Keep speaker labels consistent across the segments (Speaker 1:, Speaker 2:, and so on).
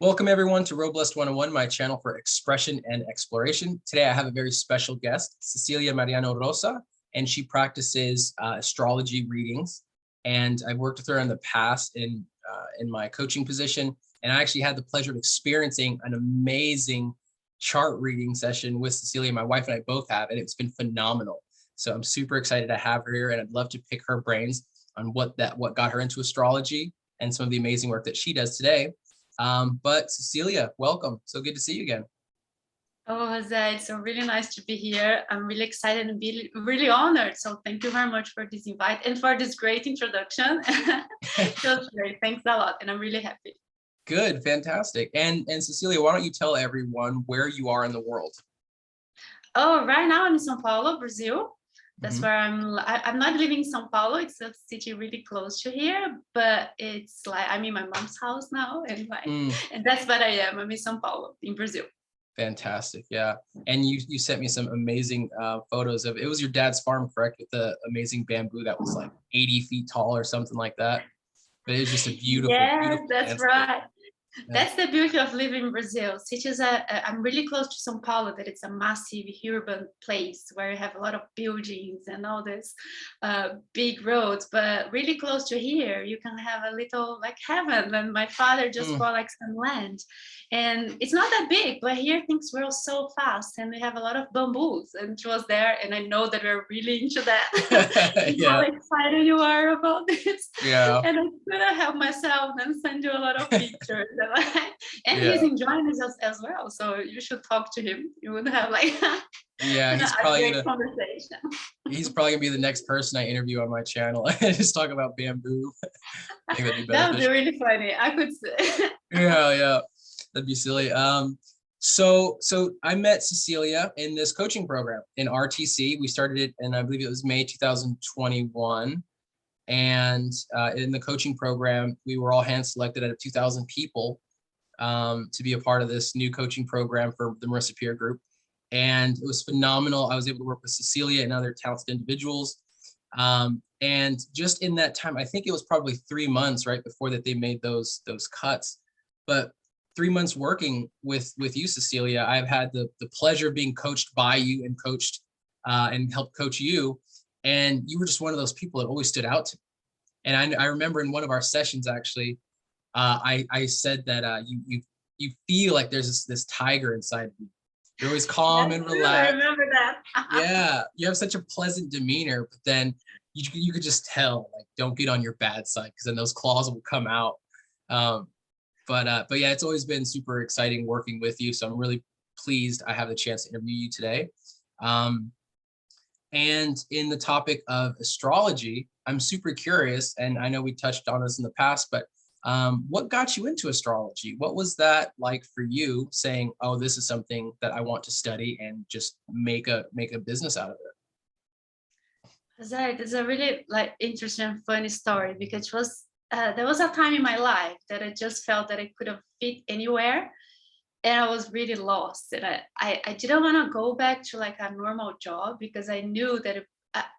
Speaker 1: Welcome everyone to Robles 101, my channel for expression and exploration. Today I have a very special guest, Cecilia Mariano Rosa, and she practices astrology readings. And I've worked with her in the past in my coaching position, and I actually had the pleasure of experiencing an amazing chart reading session with Cecilia. My wife and I both have, and it's been phenomenal. So I'm super excited to have her here, and I'd love to pick her brains on what got her into astrology and some of the amazing work that she does today. But Cecilia, welcome. So good to see you again.
Speaker 2: Oh, Jose, it's so really nice to be here. I'm really excited and really honored. So thank you very much for this invite and for this great introduction. Feels great. Thanks a lot. And I'm really happy.
Speaker 1: Good, fantastic. And Cecilia, why don't you tell everyone where you are in the world?
Speaker 2: Oh, right now I'm in São Paulo, Brazil. That's where I'm not living in São Paulo. It's a city really close to here, but it's like I'm in my mom's house now, and and that's what I am. I'm in São Paulo, in Brazil.
Speaker 1: Fantastic, yeah. And you sent me some amazing photos of it. Was your dad's farm, correct? With the amazing bamboo that was like 80 feet tall or something like that. But it was just a beautiful, beautiful
Speaker 2: that's
Speaker 1: landscape.
Speaker 2: right.
Speaker 1: Yeah.
Speaker 2: That's the beauty of living in Brazil. Cities I'm really close to São Paulo, that it's a massive urban place where you have a lot of buildings and all this big roads, but really close to here, you can have a little like heaven. And my father just bought like some land, and it's not that big, but here things grow so fast, and we have a lot of bamboos, and it was there, and I know that we're really into that.
Speaker 1: Yeah.
Speaker 2: How excited you are about this.
Speaker 1: Yeah.
Speaker 2: And I couldn't help myself and send you a lot of pictures. And he's enjoying this as well, so you should talk to him. You would have like
Speaker 1: he's probably
Speaker 2: a great conversation.
Speaker 1: He's probably gonna be the next person I interview on my channel. Just talk about bamboo. I think that'd be
Speaker 2: That would be really funny. I could say.
Speaker 1: yeah, that'd be silly. So I met Cecilia in this coaching program in RTC. We started it, and I believe it was May 2021. And in the coaching program, we were all hand selected out of 2,000 people to be a part of this new coaching program for the Marissa Peer Group. And it was phenomenal. I was able to work with Cecilia and other talented individuals. And just in that time, I think it was probably 3 months right before that they made those cuts. But 3 months working with you, Cecilia, I've had the pleasure of being coached by you and coached and helped coach you. And you were just one of those people that always stood out to me. And I remember in one of our sessions, actually, I said that you feel like there's this tiger inside of you. You're always calm and relaxed.
Speaker 2: I remember that.
Speaker 1: Yeah, you have such a pleasant demeanor, but then you could just tell, like, don't get on your bad side, because then those claws will come out. But yeah, it's always been super exciting working with you. So I'm really pleased I have the chance to interview you today. And in the topic of astrology, I'm super curious, and I know we touched on this in the past, but what got you into astrology? What was that like for you, saying, oh, this is something that I want to study and just make a business out of it?
Speaker 2: It's a really like interesting, funny story, because it was there was a time in my life that I just felt that I couldn't fit anywhere. And I was really lost, and I didn't want to go back to like a normal job, because I knew that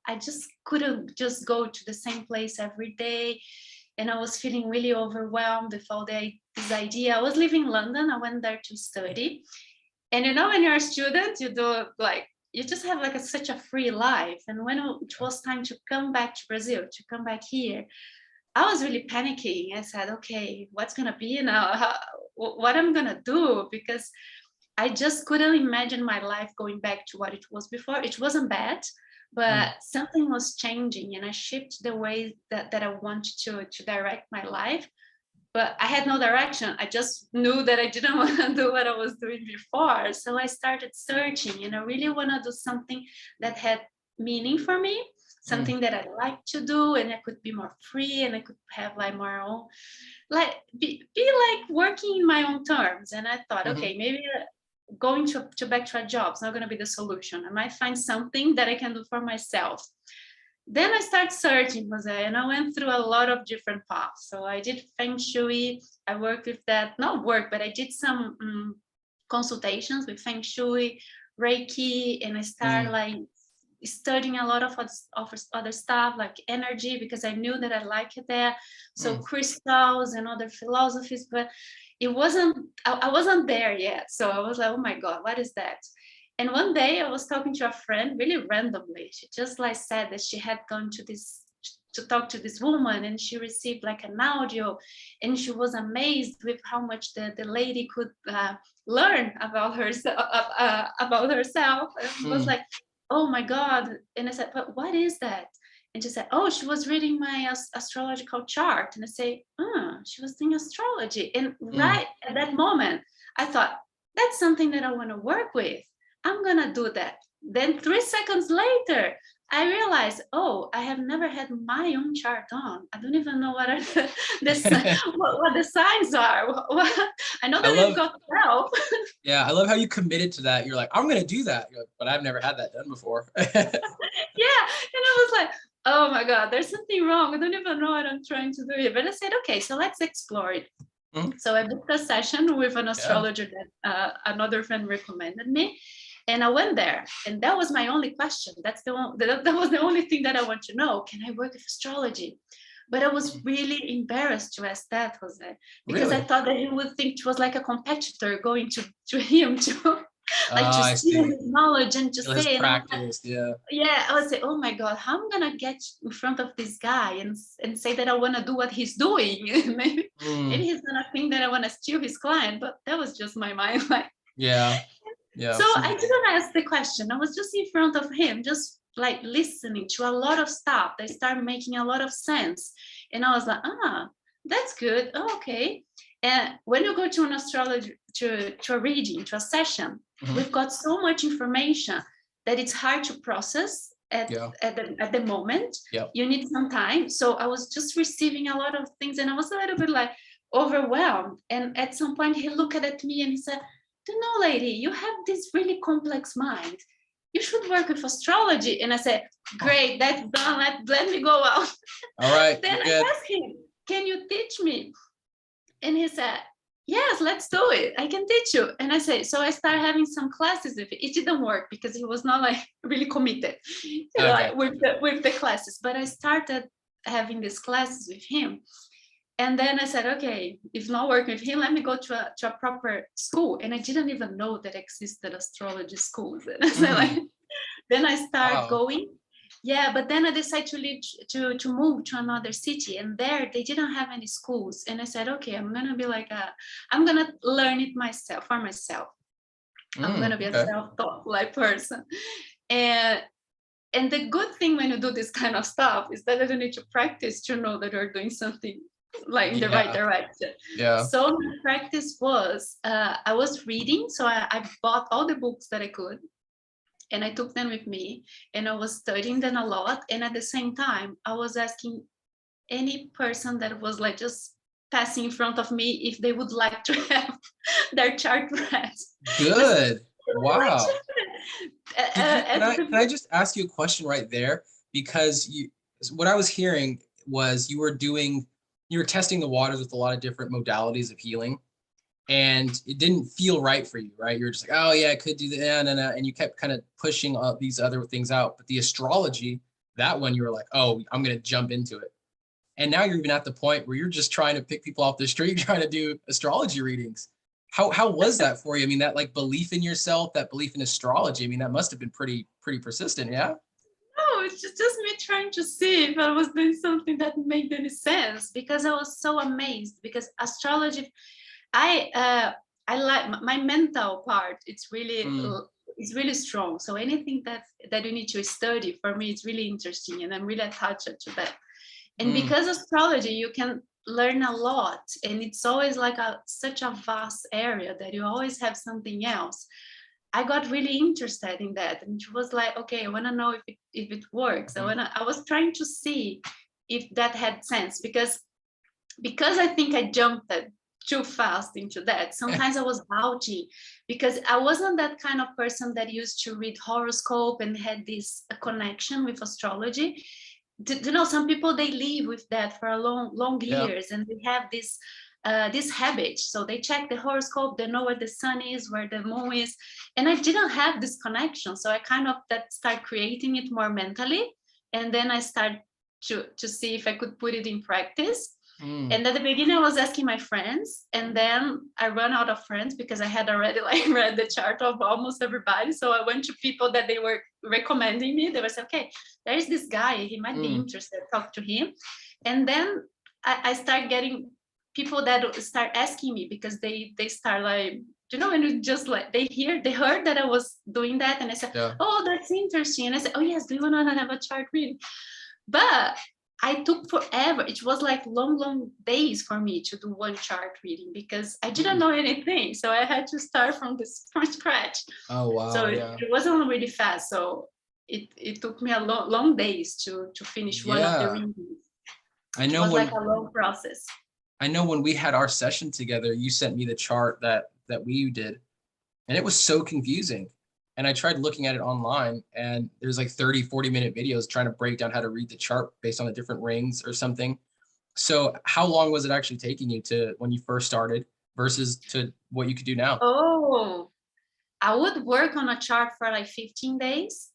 Speaker 2: I just couldn't just go to the same place every day. And I was feeling really overwhelmed with all this idea. I was living in London. I went there to study. And you know, when you're a student, you do like, you just have like such a free life. And when it was time to come back to Brazil, to come back here, I was really panicking. I said, okay, what's going to be now? What I'm going to do? Because I just couldn't imagine my life going back to what it was before. It wasn't bad, but something was changing, and I shifted the way that I wanted to direct my life. But I had no direction. I just knew that I didn't want to do what I was doing before. So I started searching, and I really want to do something that had meaning for me, something that I like to do, and I could be more free, and I could have like my own, like be like working in my own terms. And I thought, okay, maybe going to back to a job is not going to be the solution. I might find something that I can do for myself. Then I started searching, Jose, and I went through a lot of different paths. So I did Feng Shui. I worked with that, not work, but I did some consultations with Feng Shui, Reiki, and I started like studying a lot of other stuff like energy, because I knew that I liked it there. So crystals and other philosophies, but I wasn't there yet. So I was like, oh my God, what is that? And one day I was talking to a friend really randomly. She just like said that she had gone to talk to this woman, and she received like an audio, and she was amazed with how much the lady could learn about about herself. And was like, oh my God. And I said, but what is that? And she said, oh, she was reading my astrological chart. And I say, oh, she was doing astrology. And right at that moment, I thought, that's something that I want to work with. I'm going to do that. Then 3 seconds later, I realized, oh, I have never had my own chart on. I don't even know what are what the signs are. I know that it's got 12.
Speaker 1: Yeah, I love how you committed to that. You're like, I'm going to do that. You're like, but I've never had that done before.
Speaker 2: Yeah. And I was like, oh my God, there's something wrong. I don't even know what I'm trying to do here. But I said, okay, so let's explore it. So I booked a session with an astrologer that another friend recommended me. And I went there, and that was my only question. That was the only thing that I want to know. Can I work with astrology? But I was really embarrassed to ask that, Jose, because I thought that he would think it was like a competitor going to him to like to steal his knowledge and to say
Speaker 1: practice.
Speaker 2: I would say, oh my God, how am I gonna get in front of this guy and say that I want to do what he's doing? maybe he's gonna think that I want to steal his client. But that was just my mind. Like, so I didn't ask the question. I was just in front of him, just like listening to a lot of stuff that started making a lot of sense. And I was like, that's good. Oh, okay. And when you go to an astrologer, to a reading, to a session, we've got so much information that it's hard to process at the moment. You need some time. So I was just receiving a lot of things, and I was a little bit like overwhelmed. And at some point he looked at me and he said, you know, lady, you have this really complex mind. You should work with astrology. And I said, great, that's done. Let me go out.
Speaker 1: All right.
Speaker 2: Then I asked him, can you teach me? And he said, yes, let's do it. I can teach you. And I said, so I started having some classes with it. It didn't work because he was not like really committed with the classes. But I started having these classes with him. And then I said, okay, if not working with him, let me go to a proper school. And I didn't even know that existed astrology schools. And I said, like, then I started going. Yeah, but then I decided to leave to move to another city, and there they didn't have any schools. And I said, okay, I'm gonna be like I'm gonna learn it myself for myself. I'm gonna be a self-taught like person. And the good thing when you do this kind of stuff is that I don't need to practice to know that you're doing something like in the right direction. So my practice was I was reading, so I bought all the books that I could, and I took them with me, and I was studying them a lot. And at the same time, I was asking any person that was like just passing in front of me if they would like to have their chart read.
Speaker 1: Good. Wow. Can I just ask you a question right there? Because what I was hearing was you were testing the waters with a lot of different modalities of healing, and it didn't feel right for you, right? You're just like, oh yeah, I could do that, and you kept kind of pushing these other things out. But the astrology, that one, you were like, oh, I'm going to jump into it. And now you're even at the point where you're just trying to pick people off the street, trying to do astrology readings. How was that for you? I mean, that like belief in yourself, that belief in astrology, I mean, that must have been pretty persistent, yeah?
Speaker 2: No, it's just me trying to see if I was doing something that made any sense, because I was so amazed. Because astrology, I like my mental part. It's really strong. So anything that you need to study, for me, it's really interesting, and I'm really attached to that. And because astrology, you can learn a lot, and it's always like such a vast area that you always have something else. I got really interested in that, and it was like, okay, I want to know if it works. I was trying to see if that had sense, because I think I jumped too fast into that. Sometimes I was doubting, because I wasn't that kind of person that used to read horoscope and had this connection with astrology. You know, some people, they live with that for a long years, and they have this habit. So they check the horoscope, they know where the sun is, where the moon is, and I didn't have this connection. So I kind of start creating it more mentally, and then I start to see if I could put it in practice.
Speaker 1: Mm.
Speaker 2: And at the beginning, I was asking my friends, and then I ran out of friends because I had already like read the chart of almost everybody. So I went to people that they were recommending me. They were saying, okay, there's this guy, he might be interested, talk to him. And then I start getting people that start asking me because they start like, you know, when you just like, they heard that I was doing that, and I said,
Speaker 1: Yeah.
Speaker 2: oh, that's interesting. And I said, oh yes, do you want to have a chart reading? But I took forever. It was like long days for me to do one chart reading because I didn't know anything. So I had to start from scratch.
Speaker 1: Oh, wow.
Speaker 2: So
Speaker 1: Yeah.
Speaker 2: it wasn't really fast. So it took me a long days to finish one of the
Speaker 1: Yeah.
Speaker 2: readings.
Speaker 1: I
Speaker 2: It
Speaker 1: know
Speaker 2: was
Speaker 1: when
Speaker 2: like a long process.
Speaker 1: I know when we had our session together, you sent me the chart that we did, and it was so confusing. And I tried looking at it online, and there's like 30, 40-minute videos trying to break down how to read the chart based on the different rings or something. So how long was it actually taking you to when you first started versus to what you could do now?
Speaker 2: Oh, I would work on a chart for like 15 days.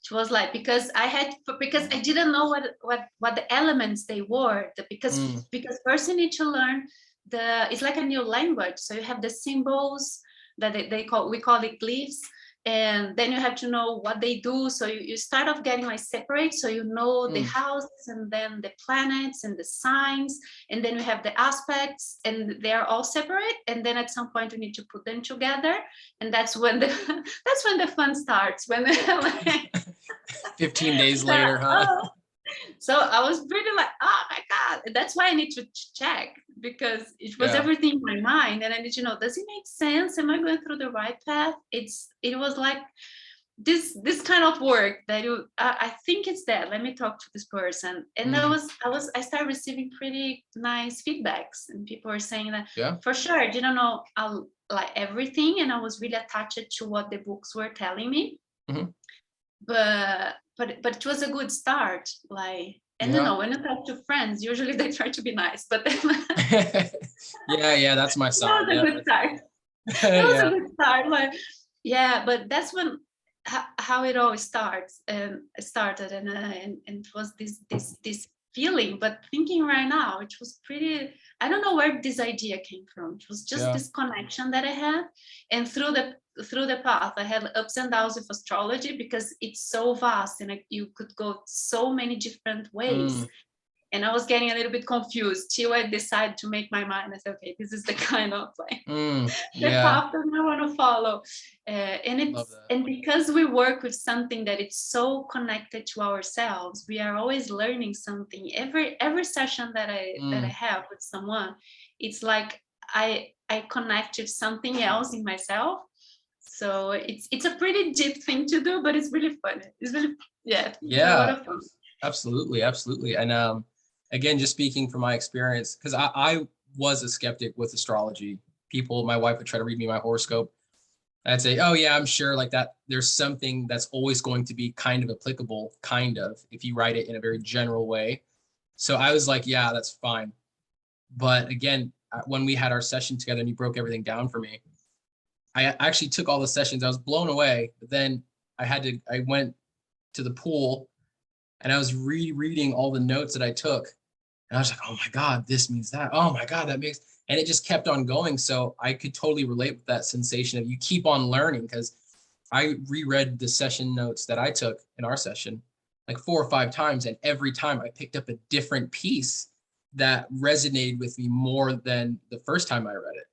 Speaker 2: It was like because I didn't know what the elements they were. Because first you need to learn it's like a new language. So you have the symbols that we call it glyphs, and then you have to know what they do. So you start off getting like separate, so you know the houses and then the planets and the signs, and then we have the aspects, and they are all separate. And then at some point you need to put them together, and that's when the that's when the fun starts. When
Speaker 1: 15 days later, huh?
Speaker 2: oh. So I was really like, oh my God. That's why I need to check, because it was
Speaker 1: Yeah.
Speaker 2: everything in my mind. And I need to know, does it make sense? Am I going through the right path? It was like this kind of work that I think it's that. Let me talk to this person. And I started receiving pretty nice feedbacks, and people were saying that for sure, I didn't know like everything, and I was really attached to what the books were telling me. But it was a good start. Like, and you know, when you talk to friends, usually they try to be nice, but then
Speaker 1: yeah, that's my sign.
Speaker 2: that was a good start. That was a good start. Like, yeah, but that's when how it all started, and it was this feeling. But thinking right now, it was pretty. I don't know where this idea came from. It was just this connection that I had, and through the path, I had ups and downs with astrology because it's so vast, and you could go so many different ways. And I was getting a little bit confused till I decided to make my mind. I said, okay, this is the kind of like the path that I want to follow. And because we work with something that it's so connected to ourselves, we are always learning something. Every session that I have with someone, it's like I connect with something else in myself. So it's a pretty deep thing to do, but it's really fun. It's really it's a lot of fun.
Speaker 1: Absolutely. And again, just speaking from my experience, because I was a skeptic with astrology. My wife would try to read me my horoscope. I'd say, oh yeah, I'm sure like that. There's something that's always going to be kind of applicable, if you write it in a very general way. So I was like, yeah, that's fine. But again, when we had our session together and you broke everything down for me, I actually took all the sessions. I was blown away. But then I went to the pool and I was rereading all the notes that I took. And I was like, oh my God, this means that. Oh my God, that makes, and it just kept on going. So I could totally relate with that sensation of you keep on learning, because I reread the session notes that I took in our session like 4 or 5 times. And every time I picked up a different piece that resonated with me more than the first time I read it.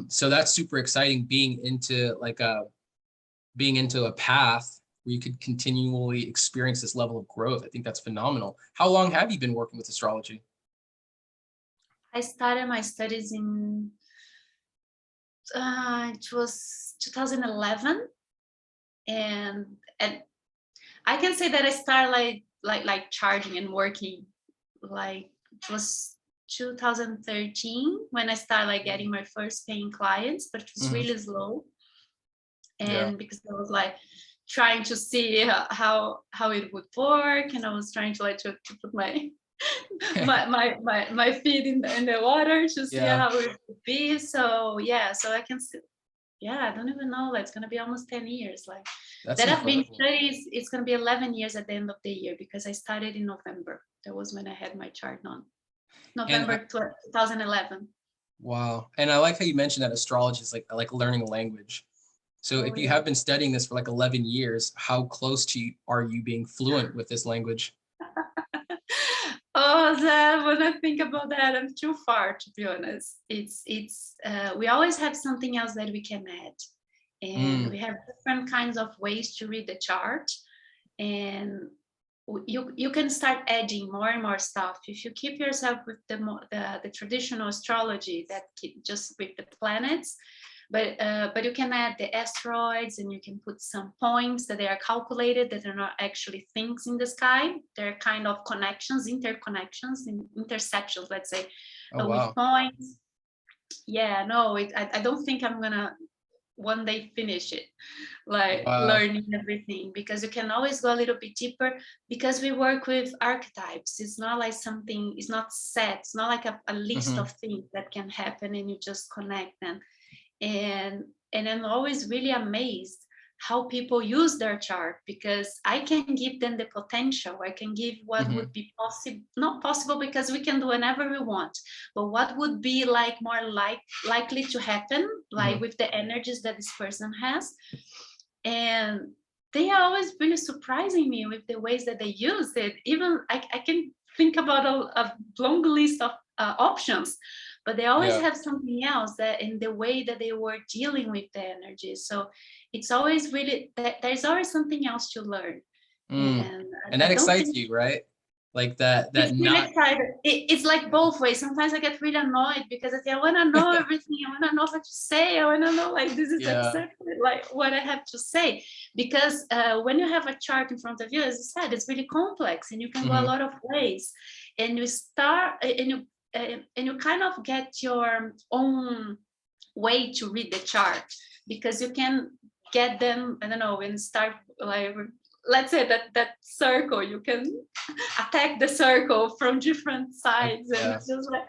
Speaker 1: So that's super exciting, being into a path where you could continually experience this level of growth. I think that's phenomenal. How long have you been working with astrology?
Speaker 2: I started my studies in it was 2011, and I can say that I started like charging and working like it was 2013 when I started like getting my first paying clients, but it was really slow. And because I was like trying to see how it would work, and I was trying to like to put my my feet in the water to see how it would be. So so I can see. I don't even know. Like, it's gonna be almost 10 years. Like
Speaker 1: That's
Speaker 2: that
Speaker 1: incredible.
Speaker 2: I've been studying. It's gonna be 11 years at the end of the year because I started in November. That was when I had my chart on.
Speaker 1: And
Speaker 2: November 2011.
Speaker 1: wow. And I like how you mentioned that astrology is like learning a language. So
Speaker 2: Oh
Speaker 1: if you
Speaker 2: yeah.
Speaker 1: have been studying this for like 11 years, how close to you are you being fluent with this language?
Speaker 2: Oh, that when I think about that, I'm too far, to be honest. We always have something else that we can add, and
Speaker 1: Mm,
Speaker 2: we have different kinds of ways to read the chart, and you can start adding more and more stuff if you keep yourself with the traditional astrology that just with the planets. But you can add the asteroids, and you can put some points that they are calculated, that are not actually things in the sky. They're kind of connections, interconnections, intersections, let's say,
Speaker 1: oh,
Speaker 2: with
Speaker 1: wow.
Speaker 2: points. Yeah, no, I don't think I'm gonna one day finish it, like
Speaker 1: Wow.
Speaker 2: learning everything, because you can always go a little bit deeper, because we work with archetypes. It's not like something, it's not set, it's not like a list
Speaker 1: Hmm.
Speaker 2: of things that can happen and you just connect them. And I'm always really amazed how people use their chart, because I can give them the potential. I can give what
Speaker 1: Hmm.
Speaker 2: would be possible, not possible because we can do whenever we want, but what would be like more likely to happen, like
Speaker 1: Hmm.
Speaker 2: with the energies that this person has. And they are always really surprising me with the ways that they use it. Even I can think about a long list of options, but they always
Speaker 1: Yeah.
Speaker 2: have something else that in the way that they were dealing with the energy. So it's always really, there's always something else to learn.
Speaker 1: Mm.
Speaker 2: And
Speaker 1: And
Speaker 2: I
Speaker 1: that
Speaker 2: don't
Speaker 1: excites
Speaker 2: think
Speaker 1: you, right? Like that,
Speaker 2: it's
Speaker 1: that
Speaker 2: really
Speaker 1: not,
Speaker 2: exciting. It's like both ways. Sometimes I get really annoyed because I think I want to know everything. I want to know what to say. I want to know, like, this is
Speaker 1: yeah.
Speaker 2: exactly like what I have to say. Because when you have a chart in front of you, as I said, it's really complex, and you can go a
Speaker 1: Hmm.
Speaker 2: lot of ways. And you start, and you kind of get your own way to read the chart, because you can get them, I don't know, and start like, let's say that circle, you can attack the circle from different sides, and
Speaker 1: Yeah.
Speaker 2: it's just like,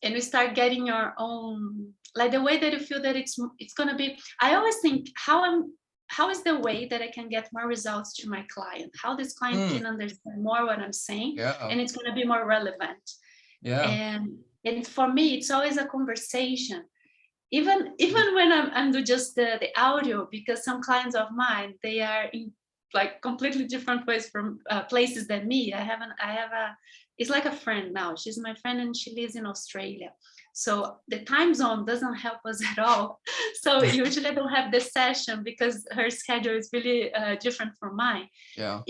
Speaker 2: and we start getting your own, like the way that you feel that it's going to be. I always think, how is the way that I can get more results to my client, how this client
Speaker 1: Mm.
Speaker 2: can understand more what I'm saying,
Speaker 1: Yeah.
Speaker 2: and it's going to be more relevant.
Speaker 1: Yeah.
Speaker 2: And for me, it's always a conversation, even when I'm do just the audio, because some clients of mine, they are in like completely different ways from places than me. I have a, it's like a friend now. She's my friend, and she lives in Australia, so the time zone doesn't help us at all. So usually I don't have this session because her schedule is really different from mine.
Speaker 1: Yeah.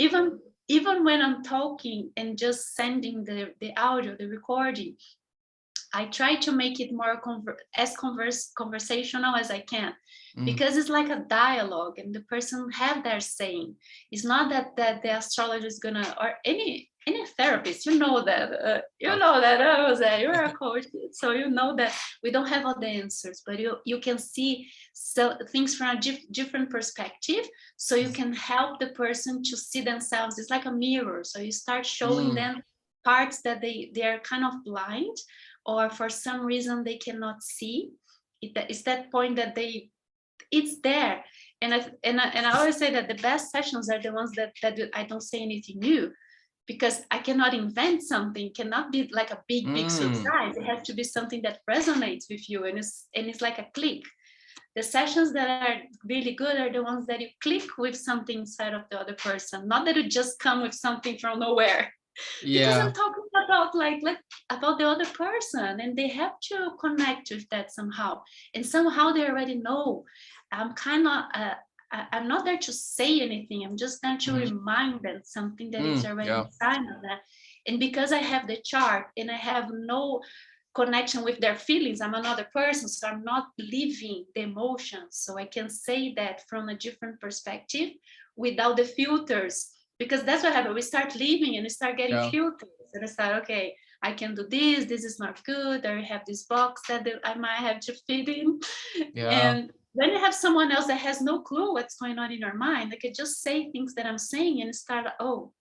Speaker 2: Even when I'm talking and just sending the audio, the recording, I try to make it more conversational as I can,
Speaker 1: Mm.
Speaker 2: because it's like a dialogue, and the person have their saying. It's not that the astrologer is gonna, or any therapist,
Speaker 1: Yeah.
Speaker 2: Jose, you're a coach, so you know that we don't have all the answers, but you can see things from a different perspective, so you can help the person to see themselves. It's like a mirror, so you start showing
Speaker 1: Mm.
Speaker 2: them parts that they are kind of blind, or for some reason they cannot see. It's that point that it's there. And I always say that the best sessions are the ones that I don't say anything new, because I cannot invent something. It cannot be like a big
Speaker 1: Mm.
Speaker 2: surprise. It has to be something that resonates with you, and it's like a click. The sessions that are really good are the ones that you click with something inside of the other person, not that you just come with something from nowhere. Because I'm
Speaker 1: Yeah.
Speaker 2: talking about like about the other person, and they have to connect with that somehow, and somehow they already know. I'm kind of I'm not there to say anything. I'm just there to
Speaker 1: Hmm.
Speaker 2: remind them something that is
Speaker 1: Mm.
Speaker 2: already
Speaker 1: Yeah.
Speaker 2: inside of that. And because I have the chart and I have no connection with their feelings, I'm another person, so I'm not living the emotions, so I can say that from a different perspective without the filters. Because that's what happened. We start living and we start getting
Speaker 1: Yeah.
Speaker 2: filters, and I start, okay, I can do this, this is not good, or I have this box that I might have to fit in.
Speaker 1: Yeah.
Speaker 2: And then you have someone else that has no clue what's going on in your mind. They can just say things that I'm saying and start, oh,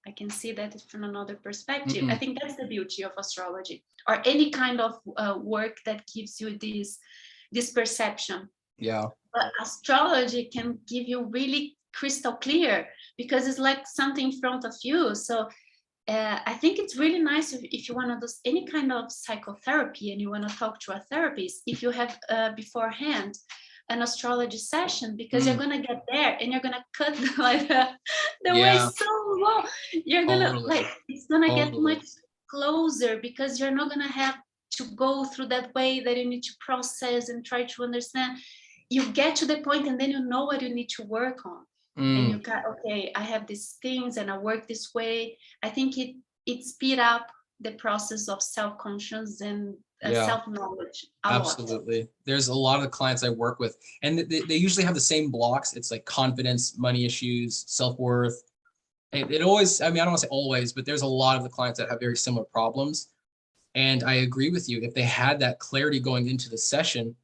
Speaker 2: I can see that from another perspective. I
Speaker 1: Mm.
Speaker 2: think that's the beauty of astrology, or any kind of work that gives you this perception.
Speaker 1: Yeah.
Speaker 2: But astrology can give you really crystal clear, because it's like something in front of you. So I think it's really nice if you want to do any kind of psychotherapy and you want to talk to a therapist, if you have beforehand an astrology session, because you're going to get there and you're going to cut like the way
Speaker 1: Yeah,
Speaker 2: so long. You're going to
Speaker 1: totally.
Speaker 2: like, it's going to get
Speaker 1: Totally.
Speaker 2: much closer, because you're not going to have to go through that way that you need to process and try to understand. You get to the point and then you know what you need to work on. And you got, okay, I have these things and I work this way. I think it speed up the process of self-conscious and
Speaker 1: Yeah,
Speaker 2: self-knowledge a lot.
Speaker 1: absolutely. There's a lot of the clients I work with, and they usually have the same blocks. It's like confidence, money issues, self-worth. It always, I mean, I don't want to say always, but there's a lot of the clients that have very similar problems. And I agree with you. If they had that clarity going into the session,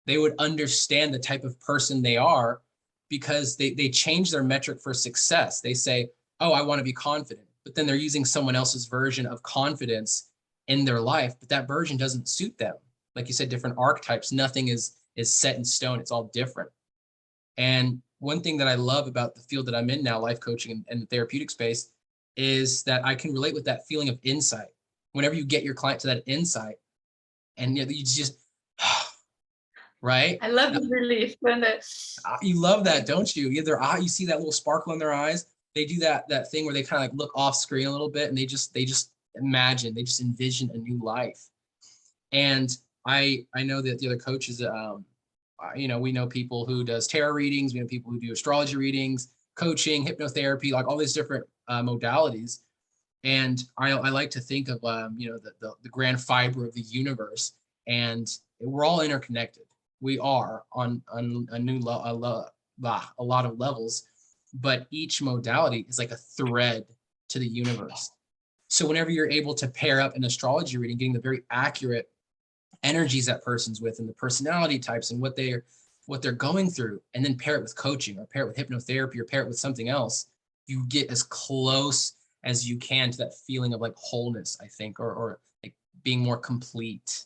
Speaker 1: they would understand the type of person they are, because they change their metric for success. They say, oh, I want to be confident, but then they're using someone else's version of confidence in their life, but that version doesn't suit them. Like you said, different archetypes, nothing is set in stone. It's all different. And one thing that I love about the field that I'm in now, life coaching and the therapeutic space, is that I can relate with that feeling of insight. Whenever you get your client to that insight, and you just, right?
Speaker 2: I love the relief when
Speaker 1: You love that, don't you? Either you see that little sparkle in their eyes. They do that thing where they kind of like look off screen a little bit, and they just imagine, they just envision a new life. And I know that the other coaches, we know people who does tarot readings, we know people who do astrology readings, coaching, hypnotherapy, like all these different modalities. And I like to think of the grand fiber of the universe, and we're all interconnected. We are on a a lot of levels, but each modality is like a thread to the universe. So whenever you're able to pair up an astrology reading, getting the very accurate energies that person's with and the personality types and what they're going through, and then pair it with coaching or pair it with hypnotherapy or pair it with something else, you get as close as you can to that feeling of like wholeness, I think, or like being more complete.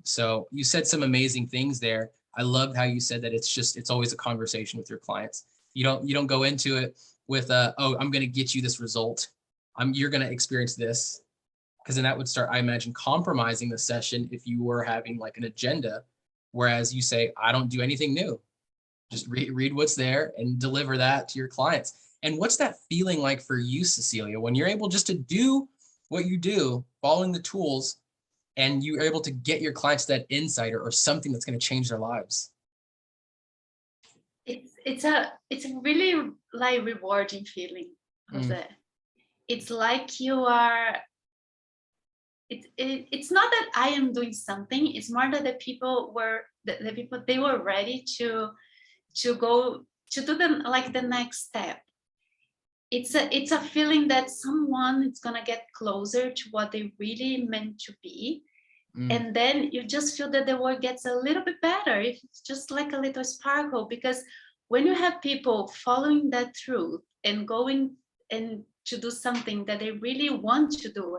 Speaker 1: So you said some amazing things there. I loved how you said that it's always a conversation with your clients. You don't go into it with oh, I'm going to get you this result. You're going to experience this, because then that would start, I imagine, compromising the session if you were having like an agenda. Whereas you say, I don't do anything new. Just read what's there and deliver that to your clients. And what's that feeling like for you, Cecilia, when you're able just to do what you do, following the tools, and you're able to get your clients that insight or something that's going to change their lives?
Speaker 2: It's a really like rewarding feeling of
Speaker 1: Mm,
Speaker 2: that. It's like you are, it's not that I am doing something, it's more that the people they were ready to go to do the next step. It's a feeling that someone is gonna get closer to what they really meant to be.
Speaker 1: mm,
Speaker 2: And then you just feel that the work gets a little bit better, if it's just like a little sparkle, because when you have people following that truth and going and to do something that they really want to do,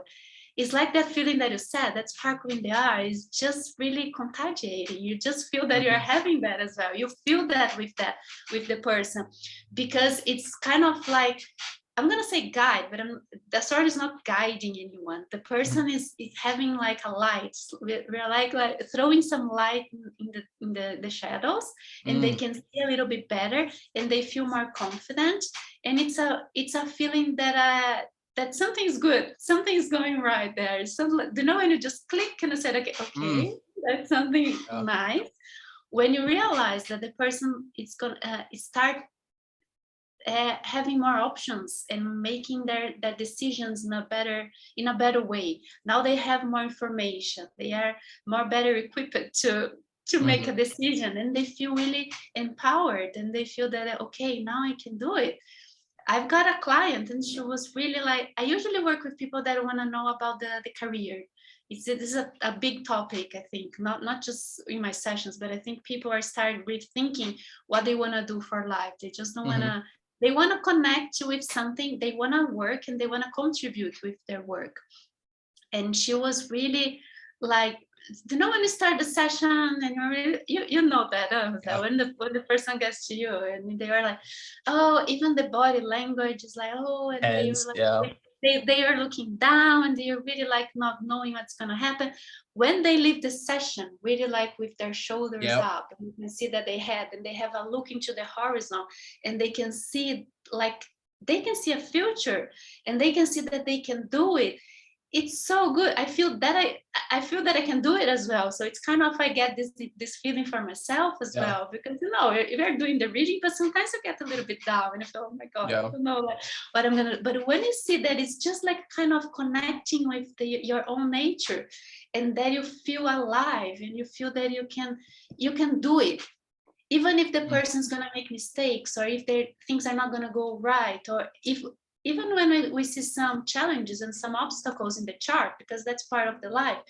Speaker 2: it's like that feeling that you said, that sparkle in the eye is just really contagiating. You just feel that you're
Speaker 1: mm,
Speaker 2: having that as well. You feel that with the person, because it's kind of like, I'm gonna say guide, but the sword is not guiding anyone. The
Speaker 1: mm,
Speaker 2: person is having like a light. We're like throwing some light in the shadows, and they
Speaker 1: mm,
Speaker 2: can see a little bit better, and they feel more confident. And it's a feeling that something's good, something's going right there. So you know, when you just click and you said, okay,
Speaker 1: mm.
Speaker 2: that's something
Speaker 1: Yeah.
Speaker 2: nice. When you realize that the person is gonna start having more options and making their decisions in a better way. Now they have more information. They are more better equipped to make a
Speaker 1: Mhm.
Speaker 2: decision, and they feel really empowered, and they feel that, okay, now I can do it. I've got a client and she was really like, I usually work with people that want to know about the career. This is a big topic, I think, not just in my sessions, but I think people are starting rethinking what they want to do for life. They just don't want
Speaker 1: Mhm.
Speaker 2: to, they want to connect with something, they want to work and they want to contribute with their work. And she was really like, when you start the session and you're really, you know that, that
Speaker 1: Yeah.
Speaker 2: when the person gets to you and they were like, oh, even the body language is like, oh, and they were
Speaker 1: Heads.
Speaker 2: like,
Speaker 1: Yeah.
Speaker 2: they are looking down and they are really like not knowing what's going to happen. When they leave the session really like with their shoulders
Speaker 1: Yep.
Speaker 2: up, and you can see that they have a look into the horizon, and they can see like they can see a future, and they can see that they can do it. It's so good. I feel that I feel that I can do it as well. So it's kind of, I get this feeling for myself as
Speaker 1: Yeah.
Speaker 2: well, because we're doing the reading, but sometimes you get a little bit down and you feel, oh my god,
Speaker 1: Yeah.
Speaker 2: I don't know what I'm gonna. But when you see that it's just like kind of connecting with your own nature, and that you feel alive, and you feel that you can do it, even if the person's gonna make mistakes, or if their things are not gonna go right, or if even when we see some challenges and some obstacles in the chart, because that's part of the life,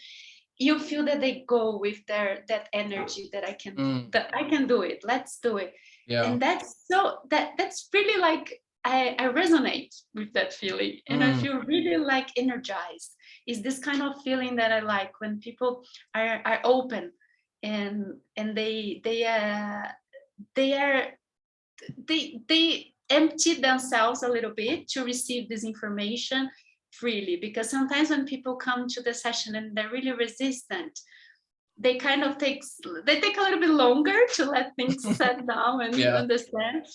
Speaker 2: you feel that they go with that energy that I can do it. Let's do it.
Speaker 1: Yeah.
Speaker 2: And that's really like I resonate with that feeling, and I feel really like energized. Is this kind of feeling that I like when people are open, and they empty themselves a little bit to receive this information freely. Because sometimes when people come to the session and they're really resistant, they kind of take a little bit longer to let things set down and
Speaker 1: Yeah.
Speaker 2: understand.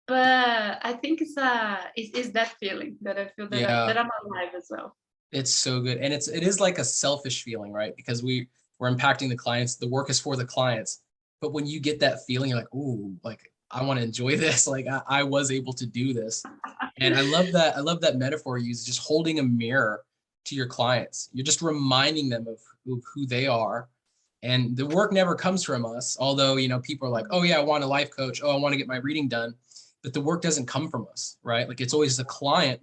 Speaker 2: But I think it's that feeling that I feel that
Speaker 1: Yeah.
Speaker 2: that I'm alive as well.
Speaker 1: It's so good. And it is like a selfish feeling, right? Because we're impacting the clients. The work is for the clients. But when you get that feeling, you're like, ooh, like I want to enjoy this. Like I was able to do this. And I love that. I love that metaphor you use, just holding a mirror to your clients. You're just reminding them of who they are. And the work never comes from us. Although, people are like, oh yeah, I want a life coach. Oh, I want to get my reading done. But the work doesn't come from us, right? Like it's always the client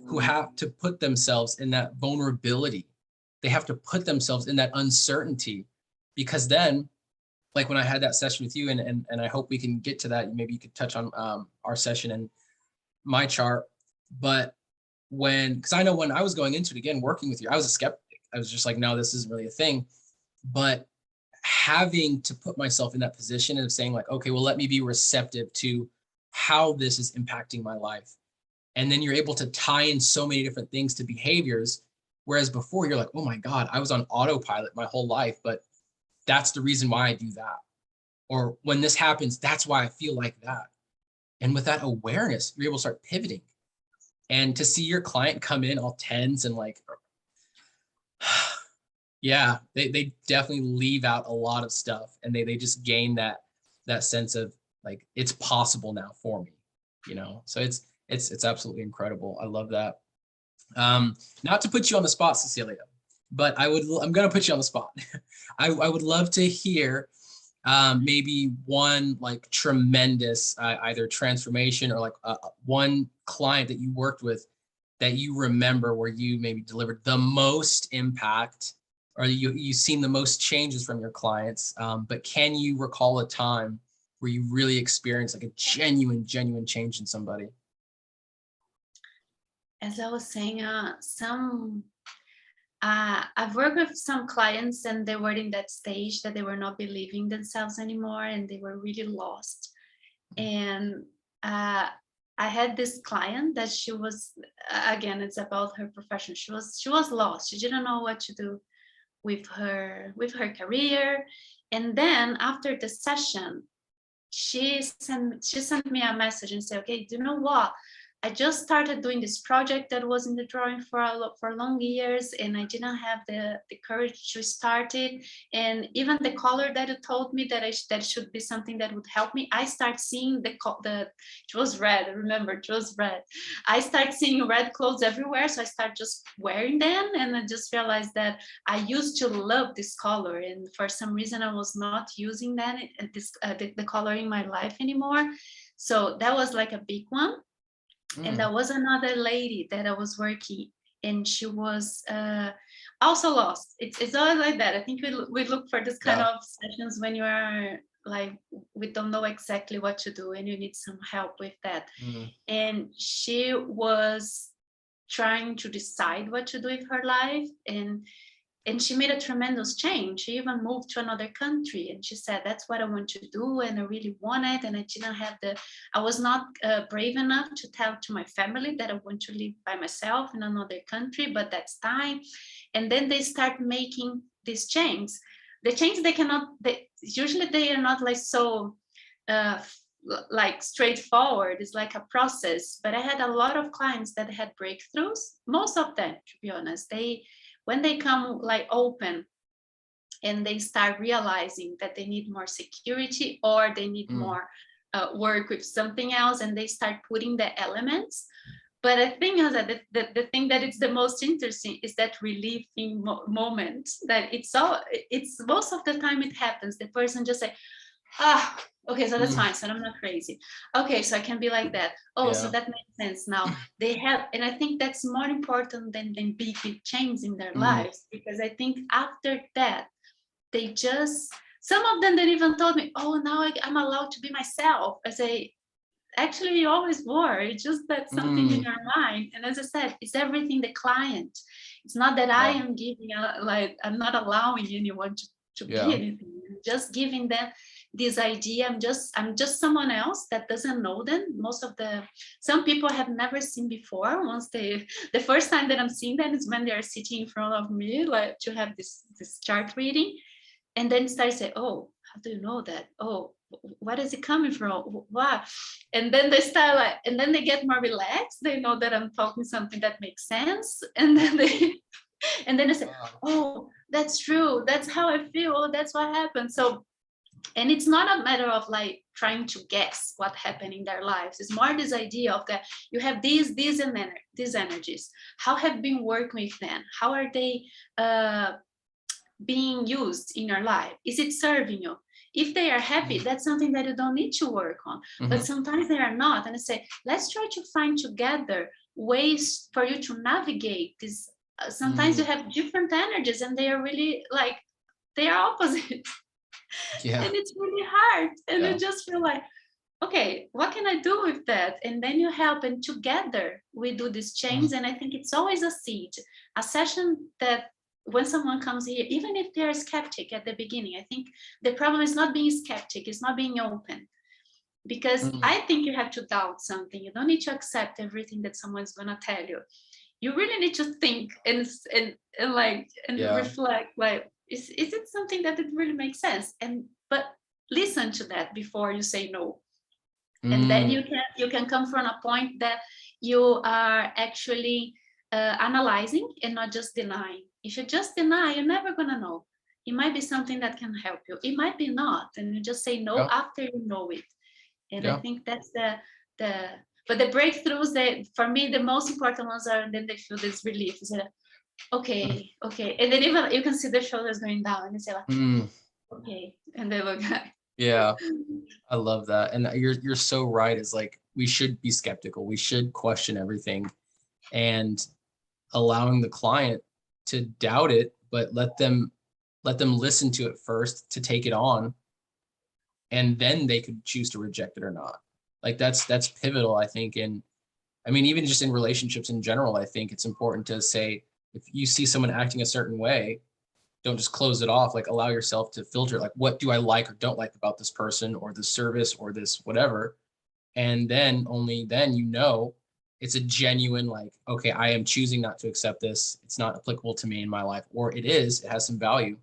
Speaker 1: who have to put themselves in that vulnerability. They have to put themselves in that uncertainty, because then, like when I had that session with you, and I hope we can get to that. Maybe you could touch on our session and my chart. But because I know when I was going into it again, working with you, I was a skeptic. I was just like, no, this isn't really a thing. But having to put myself in that position of saying like, okay, well, let me be receptive to how this is impacting my life. And then you're able to tie in so many different things to behaviors. Whereas before you're like, oh my God, I was on autopilot my whole life, but that's the reason why I do that. Or when this happens, that's why I feel like that. And with that awareness, you're able to start pivoting. And to see your client come in all tense and like, yeah, they definitely leave out a lot of stuff, and they just gain that sense of like, it's possible now for me. So it's absolutely incredible. I love that. Not to put you on the spot, Cecilia, but I'm gonna put you on the spot. I would love to hear maybe one like tremendous either transformation or like one client that you worked with that you remember where you maybe delivered the most impact, or you've seen the most changes from your clients. But can you recall a time where you really experienced like a genuine change in somebody?
Speaker 2: As I was saying, I've worked with some clients, and they were in that stage that they were not believing themselves anymore, and they were really lost. And I had this client that she was, again, it's about her profession. She was lost. She didn't know what to do with her career. And then after the session, she sent me a message and said, okay, do you know what? I just started doing this project that was in the drawing for long years, and I didn't have the courage to start it. And even the color that you told me that should be something that would help me, I start seeing it was red. I remember it was red. I start seeing red clothes everywhere, so I start just wearing them, and I just realized that I used to love this color, and for some reason I was not using the color in my life anymore. So that was like a big one. And there was another lady that I was working, and she was also lost. It's always like that. I think we look for this kind
Speaker 1: Yeah.
Speaker 2: of sessions when you are like, we don't know exactly what to do and you need some help with that. And she was trying to decide what to do with her life, and And she made a tremendous change. She even moved to another country, and she said, that's what I want to do, and I really want it, and I was not brave enough to tell to my family that I want to live by myself in another country, but that's time. And then they start making these changes. The change usually they are not like so like straightforward. It's like a process. But I had a lot of clients that had breakthroughs. Most of them, to be honest, when they come like open and they start realizing that they need more security or they need more work with something else, and they start putting the elements. But I think that the thing that is the most interesting is that relieving moment that it's most of the time it happens. The person just say, okay, so that's fine. So I'm not crazy. Okay, so I can be like that. Oh, so that makes sense now. They have, and I think that's more important than big changes in their lives, because I think after that, some of them, they even told me, oh, now I'm allowed to be myself. I say, actually, you always were. It's just that something in your mind. And as I said, it's everything the client. It's not that I am giving, I'm not allowing anyone to be anything. I'm just giving them this idea. I'm just someone else that doesn't know them. Some people have never seen before. The first time that I'm seeing them is when they are sitting in front of me, like to have this chart reading. And then start to say, oh, how do you know that? Oh, what is it coming from? Why? And then they start and then they get more relaxed. They know that I'm talking something that makes sense. And then they say, oh, that's true. That's how I feel. Oh, that's what happened. So, and it's not a matter of like trying to guess what happened in their lives. It's more this idea of that you have these energies. How have been working with them? How are they being used in your life? Is it serving you? If they are happy, that's something that you don't need to work on. But sometimes they are not. And I say, let's try to find together ways for you to navigate this. Sometimes you have different energies and they are really like, they are opposite. And it's really hard. And you just feel like, okay, what can I do with that? And then you help, and together we do this change. And I think it's always a seed, a session that when someone comes here, even if they're skeptic at the beginning, I think the problem is not being skeptic, it's not being open. Because I think you have to doubt something. You don't need to accept everything that someone's gonna tell you. You really need to think and reflect, like, is it something that it really makes sense? But listen to that before you say no. And then you can come from a point that you are actually analyzing and not just denying. If you just deny, you're never gonna know. It might be something that can help you. It might be not, and you just say no after you know it. And I think that's but the breakthroughs, that for me the most important ones are, and then they feel this relief. It's like, okay, and then even you can see the shoulders going down, and they say like, okay, and they look like.
Speaker 1: Yeah, I love that. And you're so right. It's like, we should be skeptical. We should question everything, and allowing the client to doubt it, but let them listen to it first, to take it on, and then they could choose to reject it or not. Like that's pivotal, I think. And I mean, even just in relationships in general, I think it's important to say, if you see someone acting a certain way, don't just close it off. Like, allow yourself to filter, like, what do I like or don't like about this person or this service or this whatever. And then only then, it's a genuine, like, okay, I am choosing not to accept this. It's not applicable to me in my life, or it has some value.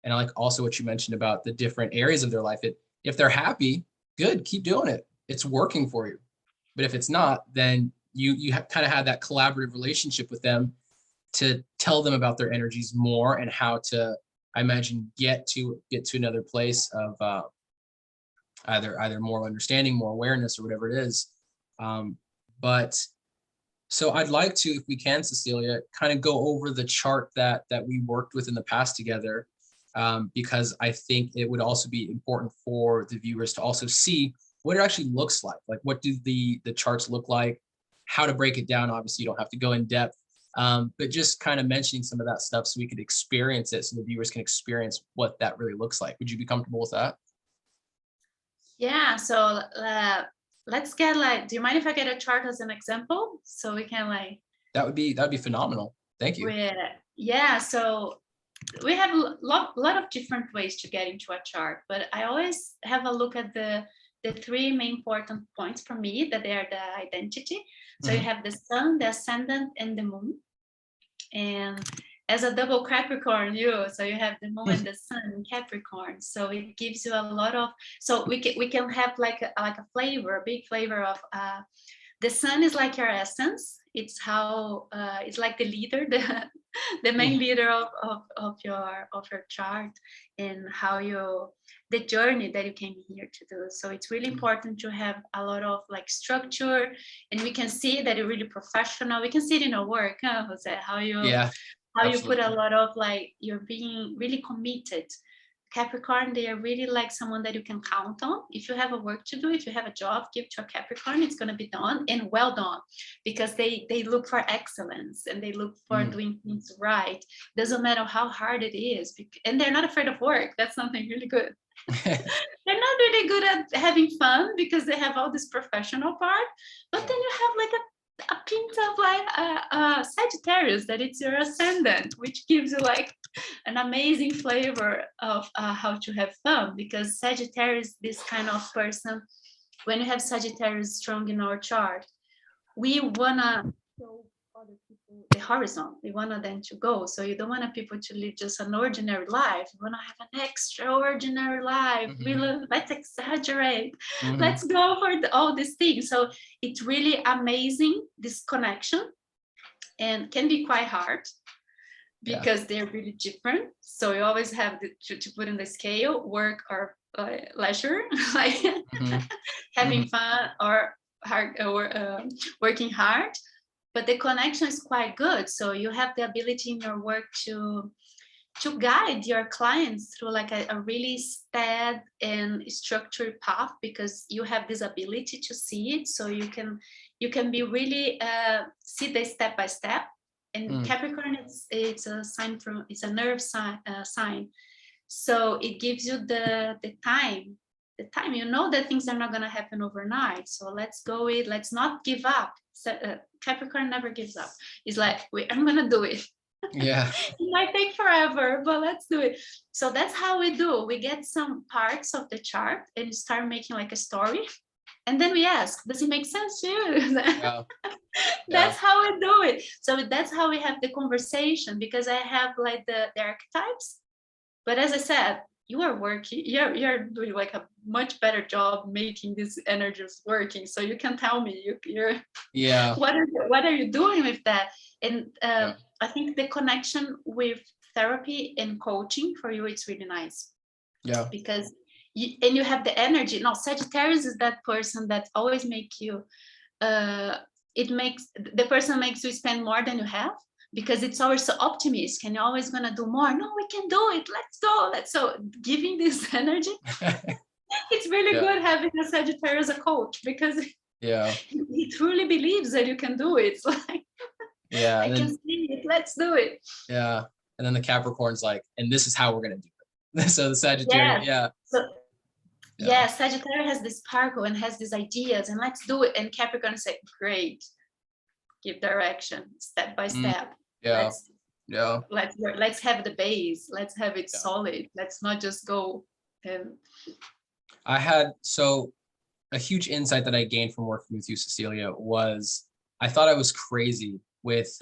Speaker 1: And I like also what you mentioned about the different areas of their life. If they're happy, good, keep doing it. It's working for you. But if it's not, then you kind of have that collaborative relationship with them to tell them about their energies more, and how to, I imagine, get to another place of either more understanding, more awareness, or whatever it is. But so I'd like to, if we can, Cecilia, kind of go over the chart that we worked with in the past together, because I think it would also be important for the viewers to also see what it actually looks like. Like, what do the charts look like? How to break it down. Obviously, you don't have to go in depth, but just kind of mentioning some of that stuff so we could experience it, so the viewers can experience what that really looks like. Would you be comfortable with that?
Speaker 2: Yeah, so let's get do you mind if I get a chart as an example so we can
Speaker 1: That'd be phenomenal. Thank you.
Speaker 2: yeah, so we have a lot of different ways to get into a chart, but I always have a look at the three main important points for me, that they are the identity. So you have the sun, the ascendant, and the moon. And as a double Capricorn, so you have the moon and the sun in Capricorn. So it gives you a lot of, so we can have like a flavor, a big flavor of the sun is like your essence. It's how it's like the leader, the main leader of your chart, and how the journey that you came here to do. So it's really important to have a lot of like structure, and we can see that you're really professional. We can see it in your work, Jose, how you put a lot of like, you're being really committed. Capricorn, they are really like someone that you can count on. If you have a work to do, if you have a job, give to a Capricorn, it's going to be done, and well done, because they look for excellence, and they look for doing things right. Doesn't matter how hard it is, and they're not afraid of work. That's something really good. They're not really good at having fun because they have all this professional part, but then you have like a pint of like Sagittarius, that it's your ascendant, which gives you like an amazing flavor of how to have fun, because Sagittarius, this kind of person, when you have Sagittarius strong in our chart, we wanna show other people the horizon. We want them to go. So you don't want people to live just an ordinary life. You want to have an extraordinary life. Let's exaggerate. Let's go for all these things. So it's really amazing, this connection, and can be quite hard because they're really different. So you always have to put in the scale, work or leisure, like having fun or hard or working hard. But the connection is quite good. So you have the ability in your work to guide your clients through like a really steady and structured path, because you have this ability to see it. So you can be really see the step by step. And Capricorn, it's a sign it's a nerve sign. So it gives you the time. You know that things are not going to happen overnight. So let's not give up. So, Capricorn never gives up. It's like, I'm going to do it.
Speaker 1: Yeah.
Speaker 2: It might take forever, but let's do it. So that's how we do. We get some parts of the chart and start making like a story. And then we ask, does it make sense to you? That's how we do it. So that's how we have the conversation, because I have like the archetypes. But as I said, you are working, you're doing like a much better job making these energies working. So you can tell me, what are you doing with that? And I think the connection with therapy and coaching for you, it's really nice. Yeah. Because you have the energy. Now, Sagittarius is that person that always make you, the person makes you spend more than you have, because it's always so optimistic and you're always going to do more. No, we can do it. Let's go. So giving this energy, it's really good having a Sagittarius as a coach, because he truly believes that you can do it. It's like, I can see it. Let's do it.
Speaker 1: Yeah. And then the Capricorn's like, and this is how we're going to do it. So the Sagittarius,
Speaker 2: Sagittarius has this sparkle and has these ideas, and let's do it. And Capricorn say, great. Give direction step by step. Let's have the base. Let's have it solid. Let's not just go.
Speaker 1: I had a huge insight that I gained from working with you, Cecilia, was I thought I was crazy with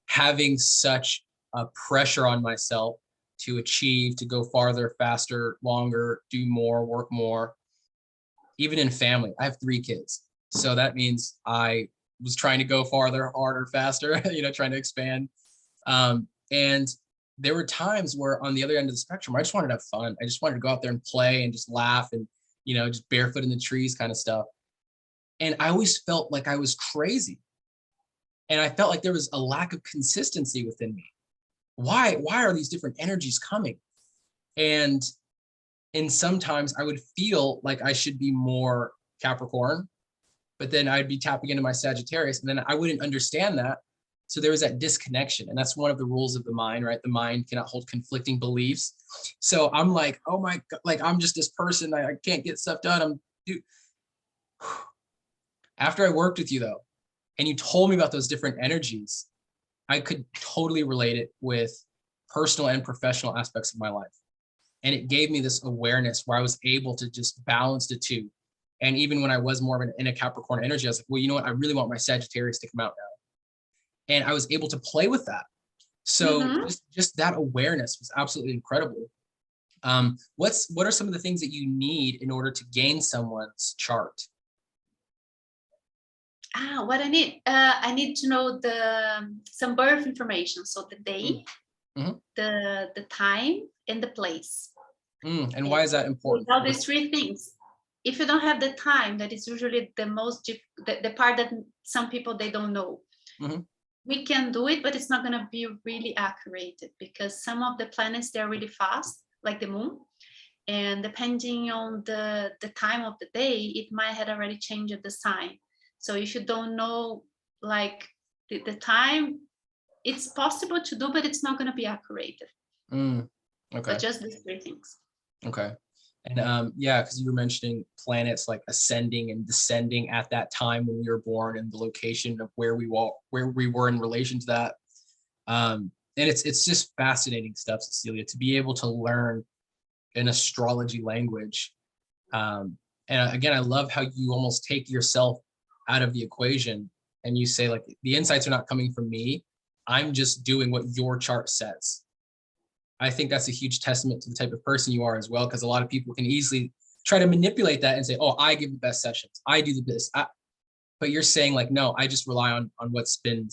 Speaker 1: having such a pressure on myself to achieve, to go farther, faster, longer, do more, work more. Even in family, I have 3 kids, so that means I was trying to go farther, harder, faster, trying to expand. And there were times where on the other end of the spectrum, I just wanted to have fun. I just wanted to go out there and play and just laugh and, just barefoot in the trees kind of stuff. And I always felt like I was crazy. And I felt like there was a lack of consistency within me. Why are these different energies coming? And sometimes I would feel like I should be more Capricorn, but then I'd be tapping into my Sagittarius, and then I wouldn't understand that. So there was that disconnection. And that's one of the rules of the mind, right? The mind cannot hold conflicting beliefs. So I'm like, oh my God, like I'm just this person. I can't get stuff done. After I worked with you though, and you told me about those different energies, I could totally relate it with personal and professional aspects of my life. And it gave me this awareness where I was able to just balance the two. And even when I was more of in a Capricorn energy, I was like, well, you know what? I really want my Sagittarius to come out now. And I was able to play with that. So
Speaker 2: Mm-hmm.
Speaker 1: just that awareness was absolutely incredible. What are some of the things that you need in order to gain someone's chart?
Speaker 2: What I need to know some birth information, so the day,
Speaker 1: Mm-hmm.
Speaker 2: the time, and the place.
Speaker 1: And why is that important?
Speaker 2: Without these three things, if you don't have the time, that is usually the part that some people they don't know.
Speaker 1: Mm-hmm.
Speaker 2: We can do it, but it's not going to be really accurate, because some of the planets, they're really fast, like the moon, and depending on the time of the day, it might have already changed the sign. So if you don't know like the time, it's possible to do, but it's not going to be accurate.
Speaker 1: Okay.
Speaker 2: So just these three things.
Speaker 1: Okay. And yeah, because you were mentioning planets like ascending and descending at that time when we were born, and the location of where we were in relation to that. And it's just fascinating stuff, Cecilia, to be able to learn an astrology language. And again, I love how you almost take yourself out of the equation and you say, like, the insights are not coming from me. I'm just doing what your chart says. I think that's a huge testament to the type of person you are as well, because a lot of people can easily try to manipulate that and say, oh, I give the best sessions, I do the best. But you're saying, like, no, I just rely on what's been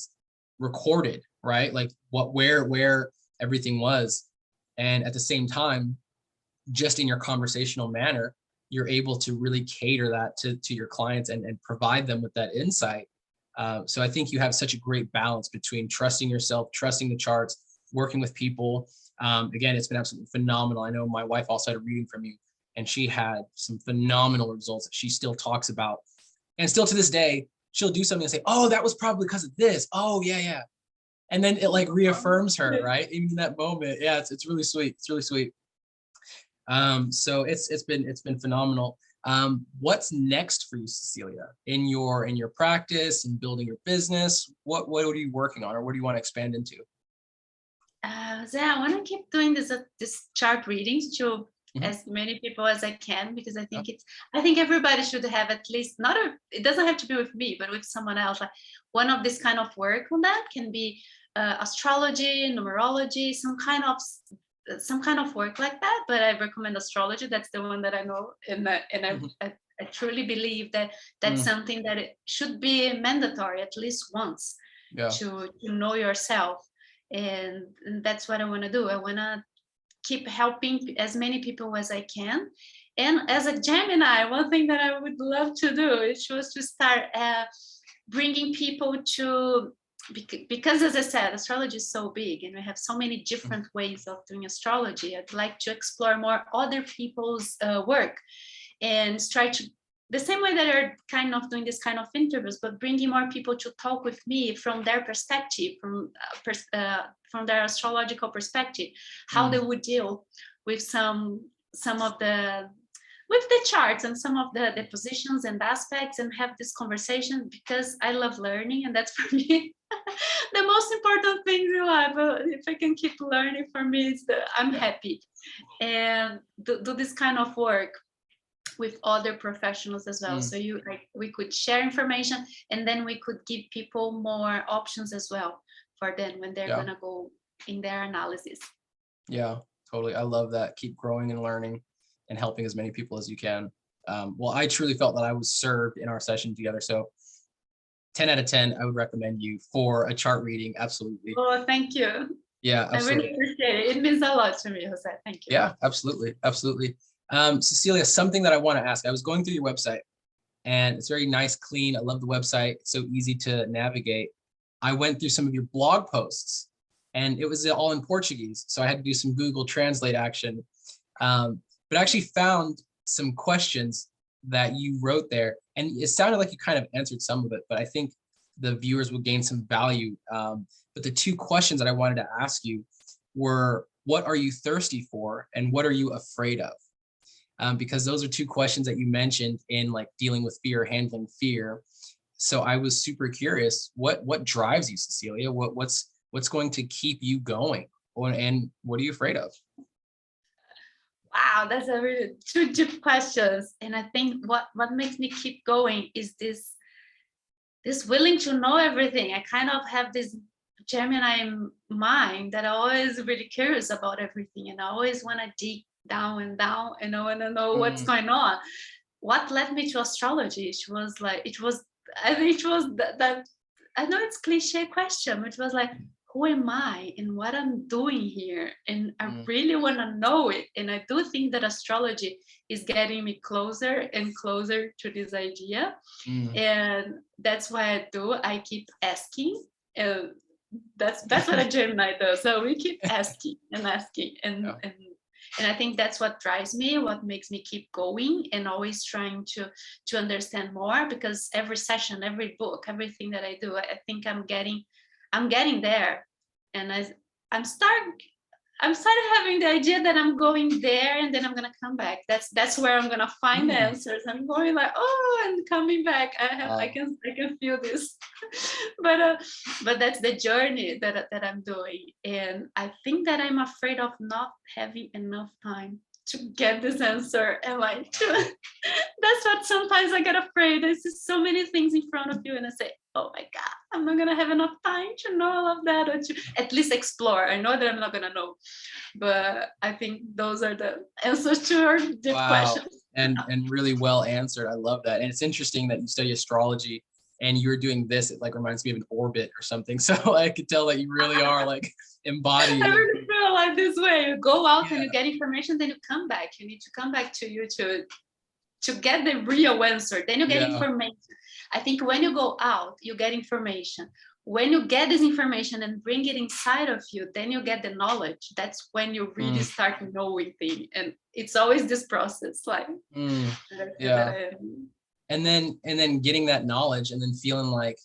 Speaker 1: recorded, right? Like where everything was. And at the same time, just in your conversational manner, you're able to really cater that to your clients and provide them with that insight. So I think you have such a great balance between trusting yourself, trusting the charts, working with people. Again, it's been absolutely phenomenal. I know my wife also had a reading from you, and she had some phenomenal results that she still talks about. And still to this day, she'll do something and say, oh, that was probably because of this. Oh, yeah, yeah. And then it like reaffirms her, right? Even in that moment. Yeah, it's really sweet. It's really sweet. So it's been phenomenal. What's next for you, Cecilia, in your practice and building your business? What are you working on, or what do you want to expand into?
Speaker 2: So I want to keep doing this chart readings to
Speaker 1: Mhm.
Speaker 2: as many people as I can, because I
Speaker 1: Yeah.
Speaker 2: think I think everybody should have at least, not it doesn't have to be with me, but with someone else. Like one of this kind of work on that can be astrology, numerology, some kind of work like that. But I recommend astrology. That's the one that I know, and
Speaker 1: Mhm.
Speaker 2: I truly believe that that's
Speaker 1: Mm.
Speaker 2: something that it should be mandatory at least once
Speaker 1: Yeah.
Speaker 2: to know yourself. And that's what I want to do. I want to keep helping as many people as I can. And as a Gemini, one thing that I would love to do is was to start bringing people to, because as I said, astrology is so big and we have so many different ways of doing astrology. I'd like to explore more other people's work and try to, the same way that are kind of doing this kind of interviews, but bringing more people to talk with me from their perspective, from their astrological perspective, how they would deal with some of the with the charts and some of the positions and aspects, and have this conversation, because I love learning, and that's for me the most important thing in life. If I can keep learning, for me, it's I'm happy, and do this kind of work with other professionals as well. So we could share information, and then we could give people more options as well for them when they're
Speaker 1: Yeah.
Speaker 2: gonna go in their analysis.
Speaker 1: Yeah, totally. I love that. Keep growing and learning and helping as many people as you can. Well, I truly felt that I was served in our session together. So 10 out of 10, I would recommend you for a chart reading. Absolutely.
Speaker 2: Oh, thank you.
Speaker 1: Yeah,
Speaker 2: I really
Speaker 1: absolutely.
Speaker 2: appreciate it. It means a lot to me, Jose. Thank you.
Speaker 1: Yeah, absolutely. Absolutely. Cecilia, something that I want to ask. I was going through your website, and it's very nice, clean. I love the website. It's so easy to navigate. I went through some of your blog posts, and it was all in Portuguese. So I had to do some Google Translate action. But I actually found some questions that you wrote there, and it sounded like you kind of answered some of it, but I think the viewers will gain some value. But the two questions that I wanted to ask you were, what are you thirsty for, and what are you afraid of? Because those are two questions that you mentioned in like dealing with fear, handling fear. So I was super curious, what drives you, Cecilia? What's going to keep you going? And what are you afraid of?
Speaker 2: Wow, that's a really two deep questions. And I think what makes me keep going is this willing to know everything. I kind of have this Gemini mind that I always really curious about everything, and I always want to dig down and down, and I want to know what's going on. What led me to astrology? I think it was that I know it's cliche question, but it was like, who am I and what I'm doing here? And I really want to know it. And I do think that astrology is getting me closer and closer to this idea. And that's why I keep asking. And that's what a Gemini does. So we keep asking and asking and I think that's what drives me, what makes me keep going and always trying to understand more, because every session, every book, everything that I do, I think I'm getting there. And I'm starting having the idea that I'm going there and then I'm gonna come back. That's where I'm gonna find the answers. I'm going like, oh, and coming back. I can feel this. But that's the journey that I'm doing. And I think that I'm afraid of not having enough time to get this answer. That's what sometimes I get afraid. There's just so many things in front of you, and I say, oh my God, I'm not gonna have enough time to know all of that, or to at least explore. I know that I'm not gonna know, but I think those are the answers to your deep questions.
Speaker 1: And really well answered. I love that. And it's interesting that you study astrology and you're doing this. It like reminds me of an orbit or something. So I could tell that you really are like embodied.
Speaker 2: I really feel like this way. You go out and you get information, then you come back. You need to come back to you to get the real answer. Then you get information. I think when you go out, you get information. When you get this information and bring it inside of you, then you get the knowledge. That's when you really start knowing things. And it's always this process, like
Speaker 1: and then getting that knowledge and then feeling like,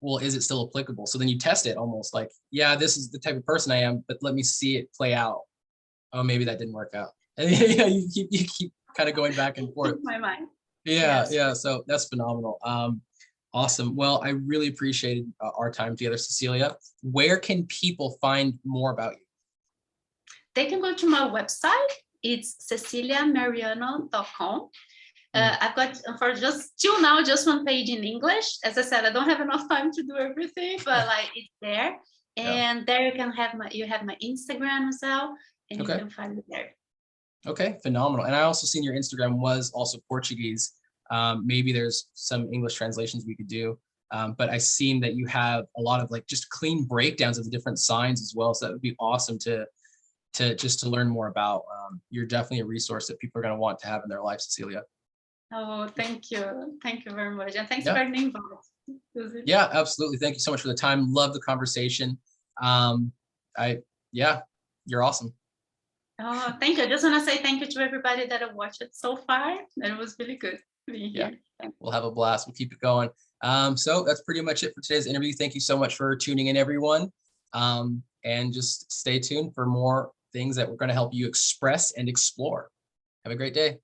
Speaker 1: well, is it still applicable? So then you test it almost like, yeah, this is the type of person I am, but let me see it play out. Oh, maybe that didn't work out. And you keep kind of going back and forth.
Speaker 2: My mind.
Speaker 1: Yeah. So that's phenomenal. Awesome. Well, I really appreciated our time together, Cecilia. Where can people find more about you?
Speaker 2: They can go to my website. It's ceciliamariano.com. I've got, for just till now, just one page in English. As I said, I don't have enough time to do everything, but like it's there. And there you can have my Instagram as well, and you can find it there.
Speaker 1: Okay, phenomenal. And I also seen your Instagram was also Portuguese. Maybe there's some English translations we could do. But I seen that you have a lot of like just clean breakdowns of the different signs as well. So that would be awesome to learn more about. You're definitely a resource that people are going to want to have in their life, Cecilia.
Speaker 2: Oh, thank you. Thank you very much. And thanks for the invite.
Speaker 1: Yeah, absolutely. Thank you so much for the time. Love the conversation. You're awesome.
Speaker 2: Oh, thank you. I just want to say thank you to everybody that have watched it so far. It was really good being here.
Speaker 1: We'll have a blast. We'll keep it going. So that's pretty much it for today's interview. Thank you so much for tuning in, everyone. And just stay tuned for more things that we're going to help you express and explore. Have a great day.